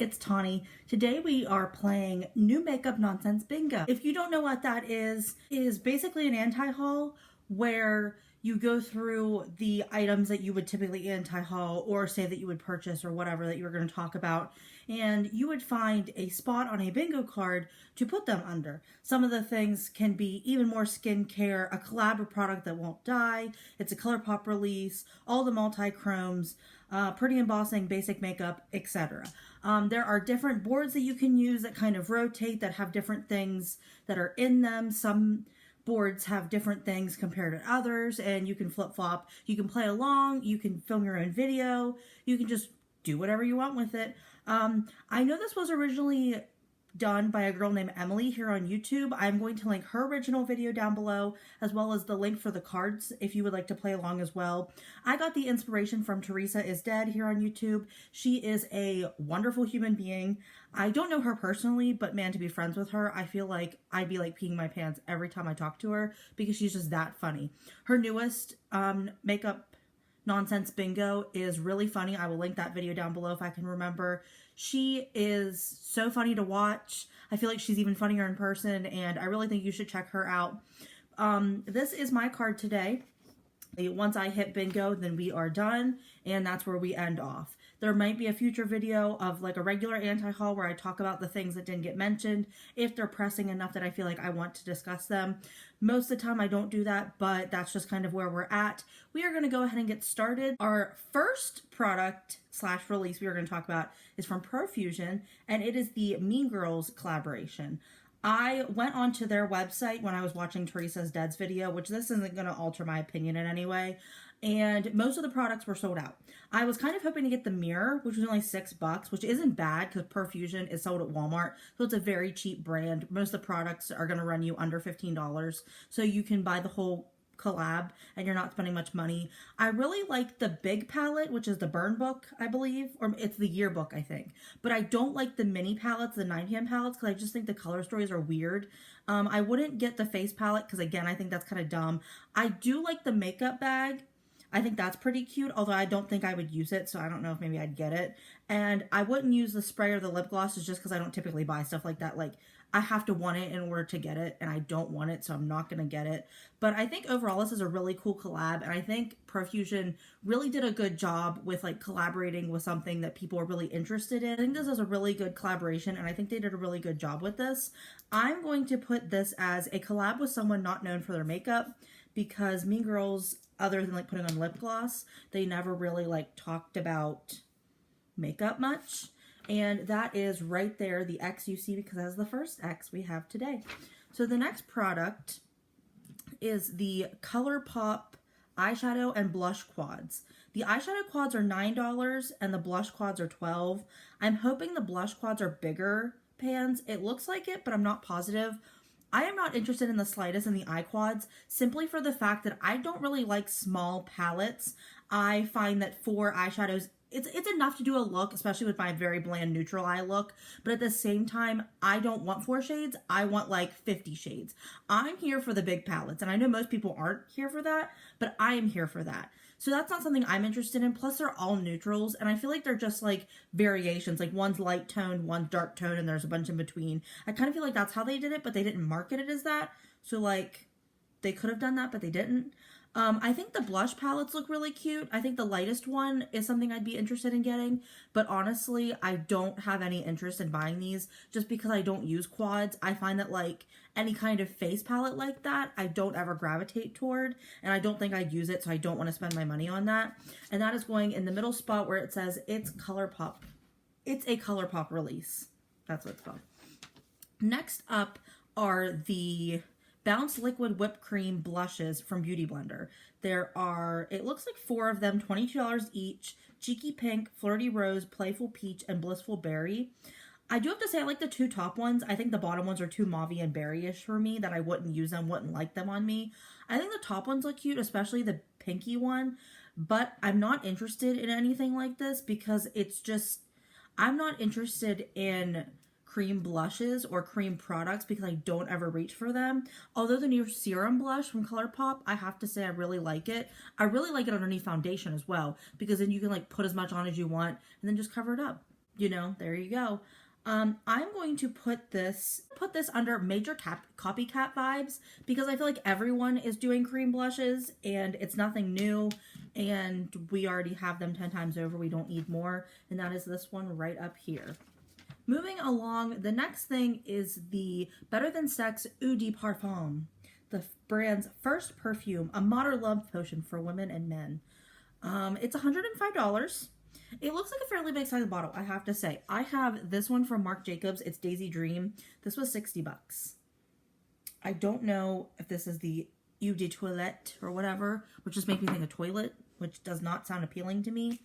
it's Tawney. Today we are playing New Makeup Nonsense Bingo. If you don't know what that is basically an anti-haul where you go through the items that you would typically anti-haul or say that you would purchase or whatever that you were going to talk about, and you would find a spot on a bingo card to put them under. Some of the things can be even more skincare, a collab product that won't die, it's a ColourPop release, all the multi-chromes, pretty embossing, basic makeup, etc. There are different boards that you can use that kind of rotate, that have different things that are in them. Some boards have different things compared to others, and you can flip-flop. You can play along, you can film your own video, you can just do whatever you want with it. I know this was originally done by a girl named Emily here on YouTube. I'm going to link her original video down below, as well as the link for the cards if you would like to play along as well. I got the inspiration from Teresa is Dead here on YouTube. She is a wonderful human being. I don't know her personally, but man, to be friends with her, I feel like I'd be like peeing my pants every time I talk to her because she's just that funny. Her newest makeup nonsense bingo is really funny. I will link that video down below if I can remember. She is so funny to watch. I feel like she's even funnier in person, and I really think you should check her out. This is my card today. Once I hit bingo, then we are done, and that's where we end off. There might be a future video of like a regular anti-haul where I talk about the things that didn't get mentioned if they're pressing enough that I feel like I want to discuss them. Most of the time I don't do that, but that's just kind of where we're at. We are going to go ahead and get started. Our first product / release we are going to talk about is from Profusion, and it is the Mean Girls collaboration. I went onto their website when I was watching Teresa's Dead's video, which this isn't going to alter my opinion in any way, and most of the products were sold out. I was kind of hoping to get the mirror, which was only $6, which isn't bad because Profusion is sold at Walmart, so it's a very cheap brand. Most of the products are going to run you under $15, so you can buy the whole collab and you're not spending much money. I really like the big palette, which is the burn book, I believe, or it's the yearbook, I think, but I don't like the mini palettes, the 9PM palettes, because I just think the color stories are weird. I wouldn't get the face palette because again, I think that's kind of dumb. I do like the makeup bag. I think that's pretty cute, although I don't think I would use it, so I don't know if maybe I'd get it. And I wouldn't use the spray or the lip glosses just because I don't typically buy stuff like that. Like, I have to want it in order to get it, and I don't want it, so I'm not going to get it. But I think overall this is a really cool collab, and I think Profusion really did a good job with like collaborating with something that people are really interested in. I think this is a really good collaboration, and I think they did a really good job with this. I'm going to put this as a collab with someone not known for their makeup, because Mean Girls, other than like putting on lip gloss, they never really like talked about makeup much. And that is right there, the X you see, because that's the first X we have today. So the next product is the ColourPop eyeshadow and blush quads. The eyeshadow quads are $9 and the blush quads are $12. I'm hoping the blush quads are bigger pans. It looks like it, but I'm not positive. I am not interested in the slightest in the eye quads, simply for the fact that I don't really like small palettes. I find that for eyeshadows, it's enough to do a look, especially with my very bland neutral eye look. But at the same time, I don't want 4 shades. I want like 50 shades. I'm here for the big palettes. And I know most people aren't here for that, but I am here for that. So that's not something I'm interested in. Plus they're all neutrals. And I feel like they're just like variations. Like one's light toned, one's dark toned, and there's a bunch in between. I kind of feel like that's how they did it, but they didn't market it as that. So like they could have done that, but they didn't. I think the blush palettes look really cute. I think the lightest one is something I'd be interested in getting, but honestly, I don't have any interest in buying these just because I don't use quads. I find that like any kind of face palette like that, I don't ever gravitate toward, and I don't think I'd use it, so I don't want to spend my money on that. And that is going in the middle spot where it says it's ColourPop. It's a ColourPop release. That's what it's called. Next up are the Bounce Liquid Whipped Cream blushes from Beauty Blender. There are, it looks like 4 of them, $22 each. Cheeky Pink, Flirty Rose, Playful Peach, and Blissful Berry. I do have to say I like the 2 top ones. I think the bottom ones are too mauvey and berry-ish for me, that I wouldn't use them, wouldn't like them on me. I think the top ones look cute, especially the pinky one, but I'm not interested in anything like this because it's just, I'm not interested in cream blushes or cream products because I don't ever reach for them. Although the new serum blush from ColourPop, I have to say I really like it. I really like it underneath foundation as well, because then you can like put as much on as you want and then just cover it up. you know, there you go. I'm going to put this under major copycat vibes because I feel like everyone is doing cream blushes and it's nothing new and we already have them 10 times over. We don't need more. And that is this one right up here. Moving along, the next thing is the Better Than Sex Eau de Parfum, the brand's first perfume, a modern love potion for women and men. It's $105. It looks like a fairly big size bottle, I have to say. I have this one from Marc Jacobs. It's Daisy Dream. This was $60. I don't know if this is the Eau de Toilette or whatever, which just makes me think of toilet, which does not sound appealing to me.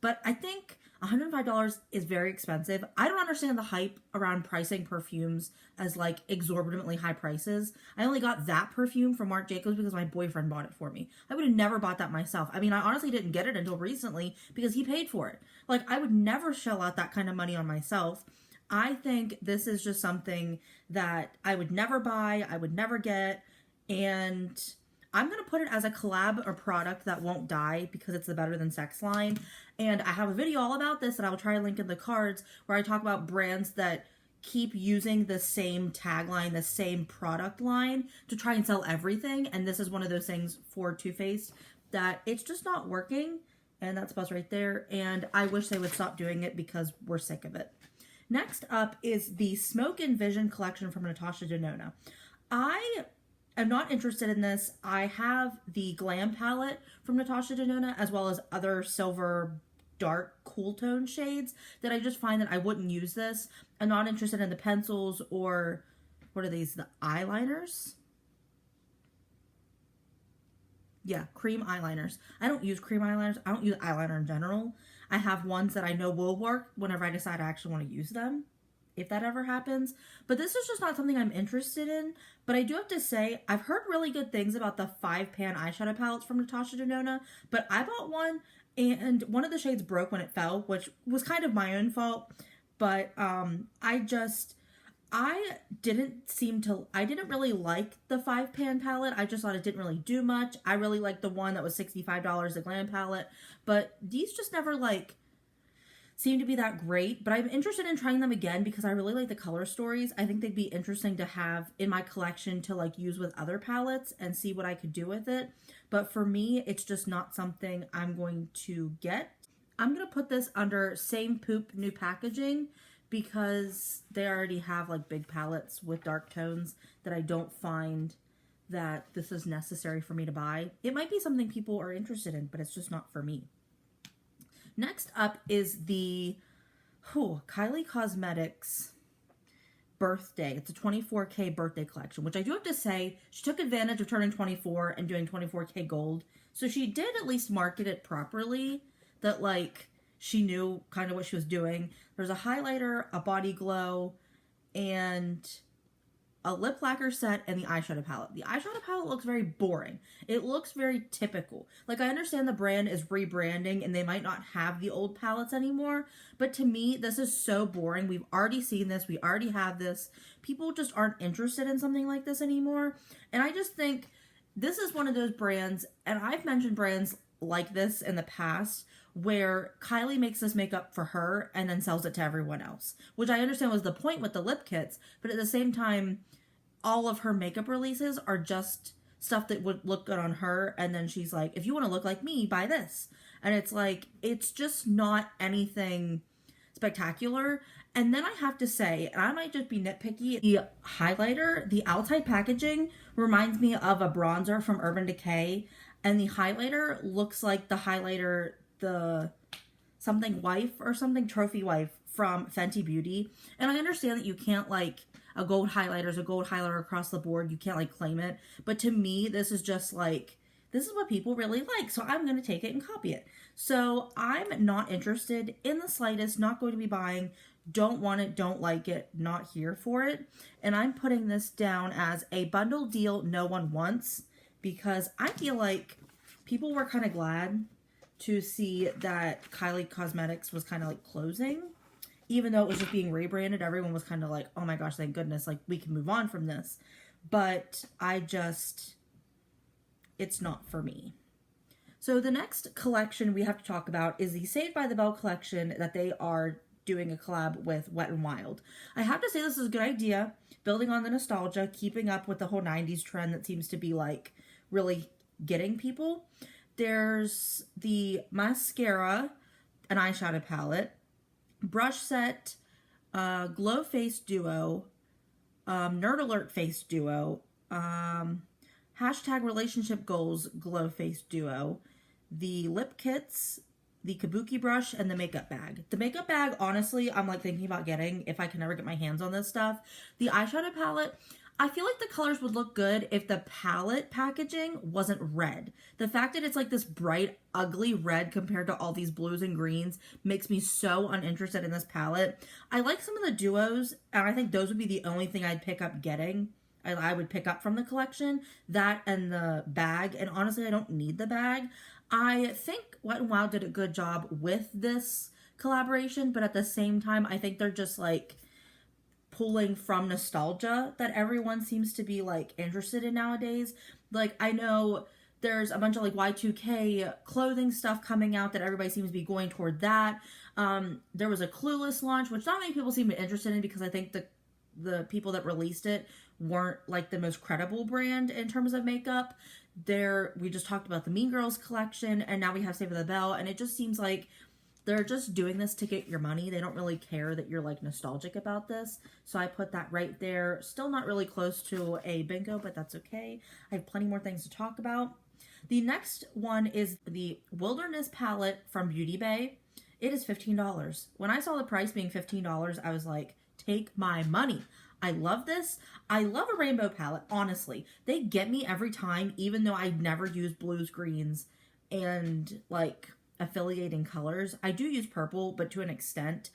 But I think $105 is very expensive. I don't understand the hype around pricing perfumes as like exorbitantly high prices. I only got that perfume from Marc Jacobs because my boyfriend bought it for me. I would have never bought that myself. I mean, I honestly didn't get it until recently because he paid for it. Like, I would never shell out that kind of money on myself. I think this is just something that I would never buy, I would never get, and I'm going to put it as a collab or product that won't die because it's the Better Than Sex line. And I have a video all about this that I will try to link in the cards where I talk about brands that keep using the same tagline, the same product line to try and sell everything. And this is one of those things for Too Faced that it's just not working. And that's Buzz right there. And I wish they would stop doing it because we're sick of it. Next up is the Smoke and Vision collection from Natasha Denona. I'm not interested in this. I have the Glam palette from Natasha Denona as well as other silver dark cool tone shades that I just find that I wouldn't use this. I'm not interested in the pencils or what are these? The eyeliners? Yeah, cream eyeliners. I don't use cream eyeliners. I don't use eyeliner in general. I have ones that I know will work whenever I decide I actually want to use them, if that ever happens. But this is just not something I'm interested in. But I do have to say, I've heard really good things about the 5-pan eyeshadow palettes from Natasha Denona. But I bought one, and one of the shades broke when it fell, which was kind of my own fault. But I didn't really like the 5-pan palette. I just thought it didn't really do much. I really liked the one that was $65, the Glam palette. But these just never seem to be that great, but I'm interested in trying them again because I really like the color stories. I think they'd be interesting to have in my collection to use with other palettes and see what I could do with it. But for me, it's just not something I'm going to get. I'm going to put this under same poop, new packaging because they already have big palettes with dark tones that I don't find that this is necessary for me to buy. It might be something people are interested in, but it's just not for me. Next up is the Kylie Cosmetics birthday. It's a 24K birthday collection, which I do have to say, she took advantage of turning 24 and doing 24K gold. So she did at least market it properly, that she knew kind of what she was doing. There's a highlighter, a body glow, and a lip lacquer set, and the eyeshadow palette. The eyeshadow palette looks very boring. It looks very typical. I understand the brand is rebranding and they might not have the old palettes anymore, but to me, this is so boring. We've already seen this. We already have this. People just aren't interested in something like this anymore. And I just think this is one of those brands, and I've mentioned brands like this in the past, where Kylie makes this makeup for her and then sells it to everyone else, which I understand was the point with the lip kits, but at the same time, all of her makeup releases are just stuff that would look good on her, and then she's like, if you want to look like me, buy this. And it's just not anything spectacular. And then I have to say, and I might just be nitpicky, the highlighter, the outside packaging reminds me of a bronzer from Urban Decay, and the highlighter looks like the highlighter, the something wife or something trophy wife from Fenty Beauty. And I understand that you can't a gold highlighter is a gold highlighter across the board. You can't claim it. But to me, this is just this is what people really like. So I'm going to take it and copy it. So I'm not interested in the slightest, not going to be buying, don't want it, don't like it, not here for it. And I'm putting this down as a bundle deal no one wants, because I feel like people were kind of glad to see that Kylie Cosmetics was kind of closing. Even though it was just being rebranded, everyone was kind of oh my gosh, thank goodness, we can move on from this. But it's not for me. So the next collection we have to talk about is the Saved by the Bell collection that they are doing a collab with Wet n Wild. I have to say this is a good idea, building on the nostalgia, keeping up with the whole 90s trend that seems to be like really getting people. There's the mascara, an eyeshadow palette, brush set, glow face duo, nerd alert face duo, hashtag relationship goals glow face duo, the lip kits, the kabuki brush, and the makeup bag. The makeup bag, honestly, I'm like thinking about getting if I can ever get my hands on this stuff. The eyeshadow palette, I feel like the colors would look good if the palette packaging wasn't red. The fact that it's like this bright, ugly red compared to all these blues and greens makes me so uninterested in this palette. I like some of the duos, and I think those would be the only thing I'd pick up getting. I would pick up from the collection, that and the bag, and honestly, I don't need the bag. I think Wet n Wild did a good job with this collaboration, but at the same time, I think they're just like pulling from nostalgia that everyone seems to be like interested in nowadays. Like, I know there's a bunch of like Y2K clothing stuff coming out that everybody seems to be going toward that. There was a Clueless launch, which not many people seem to be interested in because I think the people that released it weren't like the most credible brand in terms of makeup. We just talked about the Mean Girls collection, and now we have Saved by the Bell, and it just seems like they're just doing this to get your money. They don't really care that you're like nostalgic about this. So I put that right there. Still not really close to a bingo, but that's okay. I have plenty more things to talk about. The next one is the Wilderness palette from Beauty Bay. It is $15. When I saw the price being $15, I was like, take my money. I love this. I love a rainbow palette, honestly. They get me every time, even though I never use blues, greens, and like affiliating colors. I do use purple, but to an extent.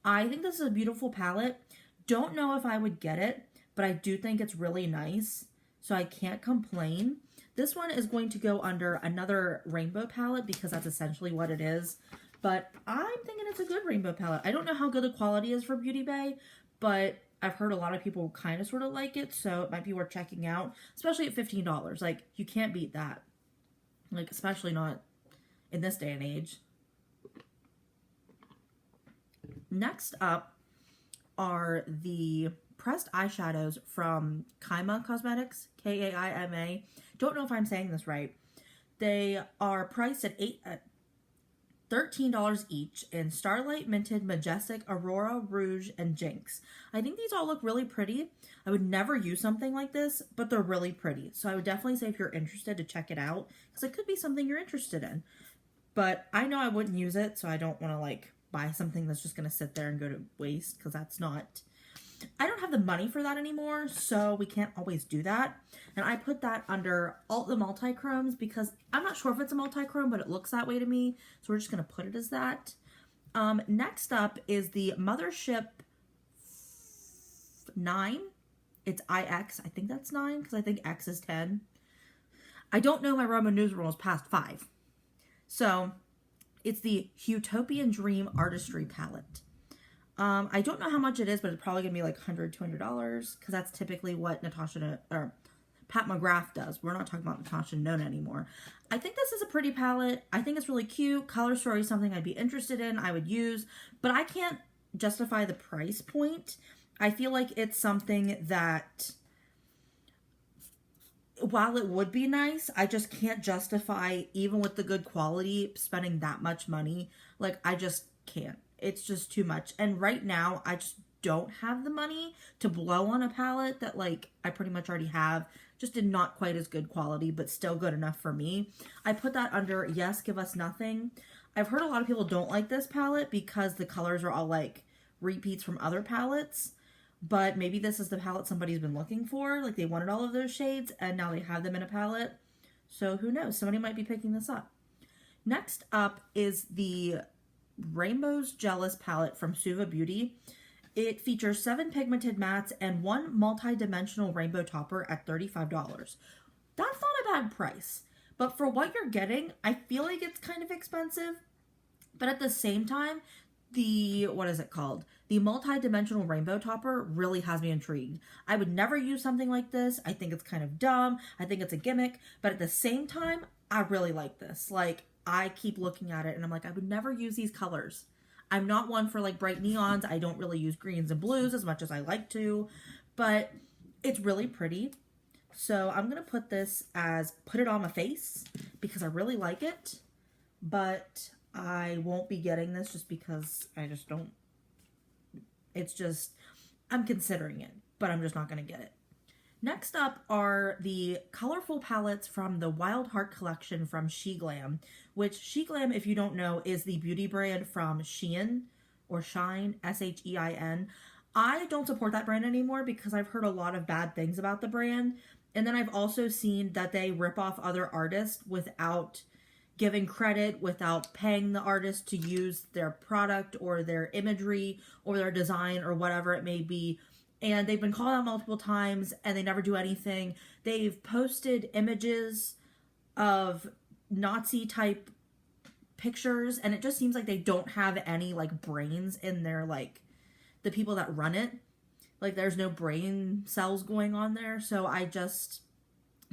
I think this is a beautiful palette. Don't know if I would get it, but I do think it's really nice, so I can't complain. This one is going to go under another rainbow palette because that's essentially what it is. But I'm thinking it's a good rainbow palette. I don't know how good the quality is for Beauty Bay, but I've heard a lot of people kind of sort of like it, so it might be worth checking out, especially at $15. Like, you can't beat that. Like, especially not in this day and age. Next up are the pressed eyeshadows from Kaima Cosmetics, Kaima. Don't know if I'm saying this right. They are priced at $13 each in Starlight, Minted, Majestic, Aurora, Rouge, and Jinx. I think these all look really pretty. I would never use something like this, but they're really pretty. So I would definitely say if you're interested to check it out, because it could be something you're interested in. But I know I wouldn't use it, so I don't want to like buy something that's just going to sit there and go to waste, because that's not... I don't have the money for that anymore, so we can't always do that. And I put that under all the multi-chromes because I'm not sure if it's a multi-chrome, but it looks that way to me. So we're just going to put it as that. Next up is the Mothership 9. It's IX. I think that's 9 because I think X is 10. I don't know my Roman numerals past 5. So it's the Utopian Dream Artistry Palette. I don't know how much it is, but it's probably going to be like $100, $200 because that's typically what Pat McGrath does. We're not talking about Natasha Nona anymore. I think this is a pretty palette. I think it's really cute. Color Story is something I'd be interested in, I would use, but I can't justify the price point. I feel like it's something that, while it would be nice, I just can't justify, even with the good quality, spending that much money. Like, I just can't. It's just too much. And right now, I just don't have the money to blow on a palette that, like, I pretty much already have. Just in not quite as good quality, but still good enough for me. I put that under Yes, Give Us Nothing. I've heard a lot of people don't like this palette because the colors are all, like, repeats from other palettes. But maybe this is the palette somebody's been looking for. Like, they wanted all of those shades, and now they have them in a palette. So, who knows? Somebody might be picking this up. Next up is the Rainbow's Jealous palette from Suva Beauty. It features 7 pigmented mattes and 1 multi-dimensional rainbow topper at $35. That's not a bad price, but for what you're getting, I feel like it's kind of expensive. But at the same time, the multi-dimensional rainbow topper really has me intrigued. I would never use something like this. I think it's kind of dumb. I think it's a gimmick, but at the same time, I really like this. Like, I keep looking at it and I'm like, I would never use these colors. I'm not one for like bright neons. I don't really use greens and blues as much as I like to, but it's really pretty. So I'm going to put this as put it on my face because I really like it, but I won't be getting this just because I just don't, it's just, I'm considering it, but I'm just not going to get it. Next up are the colorful palettes from the Wild Heart collection from SheGlam, which SheGlam, if you don't know, is the beauty brand from Shein or Shine, S-H-E-I-N. I don't support that brand anymore because I've heard a lot of bad things about the brand. And then I've also seen that they rip off other artists without giving credit, without paying the artist to use their product or their imagery or their design or whatever it may be. And they've been called out multiple times and they never do anything. They've posted images of Nazi type pictures and it just seems like they don't have any like brains in their like the people that run it. Like there's no brain cells going on there. So I just,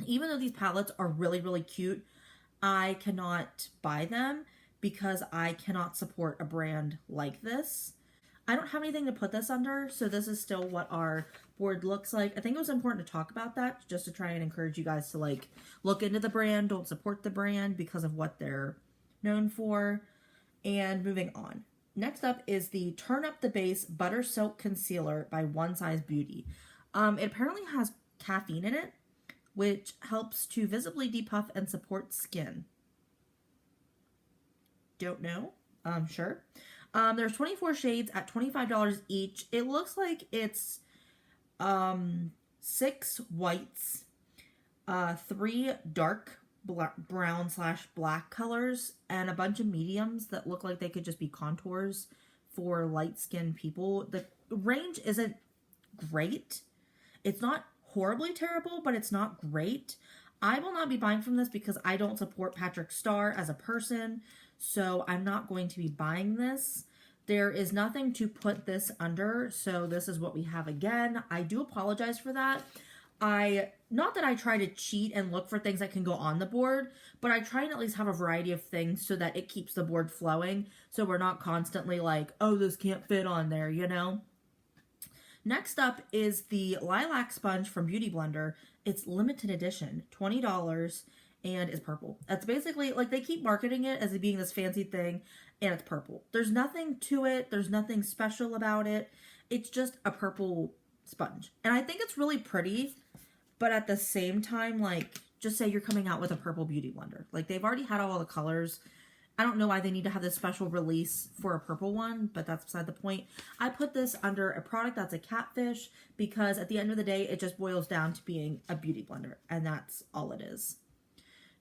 even though these palettes are really, really cute, I cannot buy them because I cannot support a brand like this. I don't have anything to put this under, so this is still what our board looks like. I think it was important to talk about that just to try and encourage you guys to like look into the brand, don't support the brand because of what they're known for. And moving on. Next up is the Turn Up the Base Butter Silk Concealer by One Size Beauty. It apparently has caffeine in it, which helps to visibly depuff and support skin. Don't know. Sure. There's 24 shades at $25 each. It looks like it's 6 whites, 3 dark brown / black colors, and a bunch of mediums that look like they could just be contours for light-skinned people. The range isn't great. It's not horribly terrible, but it's not great. I will not be buying from this because I don't support Patrick Starr as a person, so I'm not going to be buying this. There is nothing to put this under, so this is what we have again. I do apologize for that. Not that I try to cheat and look for things that can go on the board, but I try and at least have a variety of things so that it keeps the board flowing, so we're not constantly like, oh, this can't fit on there, you know? Next up is the Lilac Sponge from Beauty Blender. It's limited edition, $20, and it's purple. That's basically, like, they keep marketing it as it being this fancy thing, and it's purple. There's nothing to it. There's nothing special about it. It's just a purple sponge. And I think it's really pretty, but at the same time, like, just say you're coming out with a purple Beauty Blender. Like, they've already had all the colors. I don't know why they need to have this special release for a purple one, but that's beside the point. I put this under a product that's a catfish because at the end of the day, it just boils down to being a beauty blender, and that's all it is.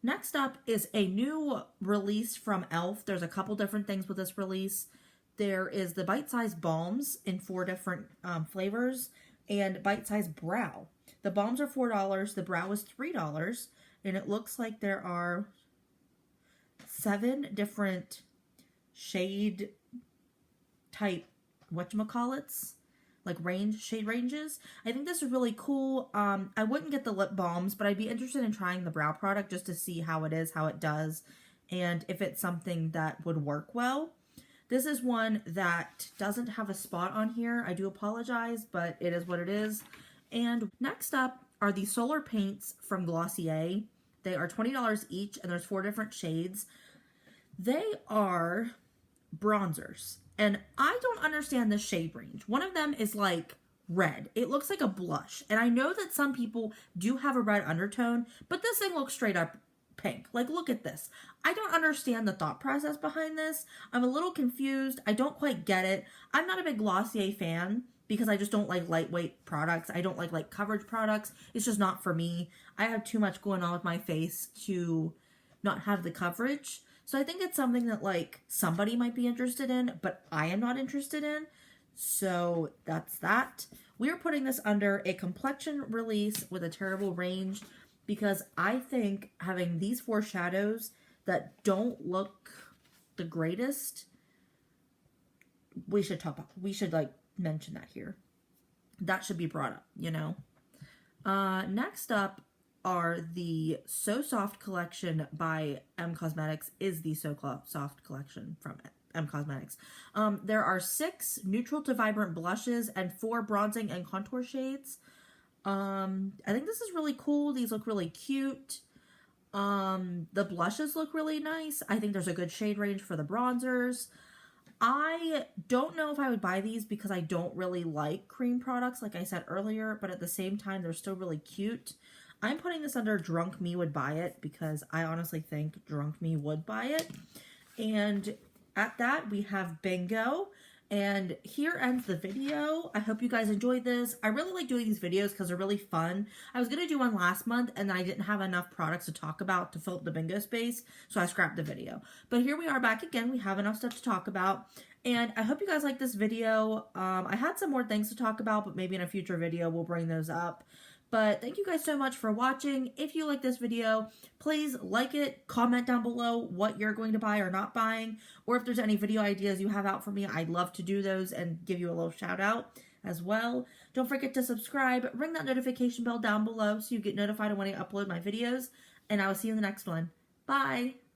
Next up is a new release from e.l.f. There's a couple different things with this release. There is the Bite Size Balms in 4 different flavors and Bite Size Brow. The balms are $4, the brow is $3, and it looks like there are 7 different shade type whatchamacallits, like shade ranges. I think this is really cool. I wouldn't get the lip balms, but I'd be interested in trying the brow product just to see how it is, how it does, and if it's something that would work well. This is one that doesn't have a spot on here. I do apologize, but it is what it is. And next up are the Solar Paints from Glossier. They are $20 each, and there's 4 different shades. They are bronzers, and I don't understand the shade range. One of them is like red. It looks like a blush, and I know that some people do have a red undertone, but this thing looks straight up pink. Like, look at this. I don't understand the thought process behind this. I'm a little confused. I don't quite get it. I'm not a big Glossier fan because I just don't like lightweight products. I don't like coverage products. It's just not for me. I have too much going on with my face to not have the coverage. So I think it's something that like somebody might be interested in, but I am not interested in. So that's that. We are putting this under a complexion release with a terrible range because I think having these 4 shadows that don't look the greatest, we should talk about. We should like mention that here. That should be brought up, you know. Next up are the So Soft collection by M Cosmetics. Is the So Soft collection from it. Cosmetics. There are 6 neutral to vibrant blushes and 4 bronzing and contour shades. I think this is really cool. These look really cute. The blushes look really nice. I think there's a good shade range for the bronzers. I don't know if I would buy these because I don't really like cream products, like I said earlier, but at the same time, they're still really cute. I'm putting this under Drunk Me Would Buy It because I honestly think Drunk Me would buy it. And at that, we have Bingo. And here ends the video. I hope you guys enjoyed this. I really like doing these videos because they're really fun. I was going to do one last month and I didn't have enough products to talk about to fill up the bingo space, so I scrapped the video. But here we are back again. We have enough stuff to talk about. And I hope you guys like this video. I had some more things to talk about, but maybe in a future video we'll bring those up. But thank you guys so much for watching. If you like this video, please like it, comment down below what you're going to buy or not buying, or if there's any video ideas you have out for me, I'd love to do those and give you a little shout out as well. Don't forget to subscribe, ring that notification bell down below so you get notified when I upload my videos, and I will see you in the next one. Bye!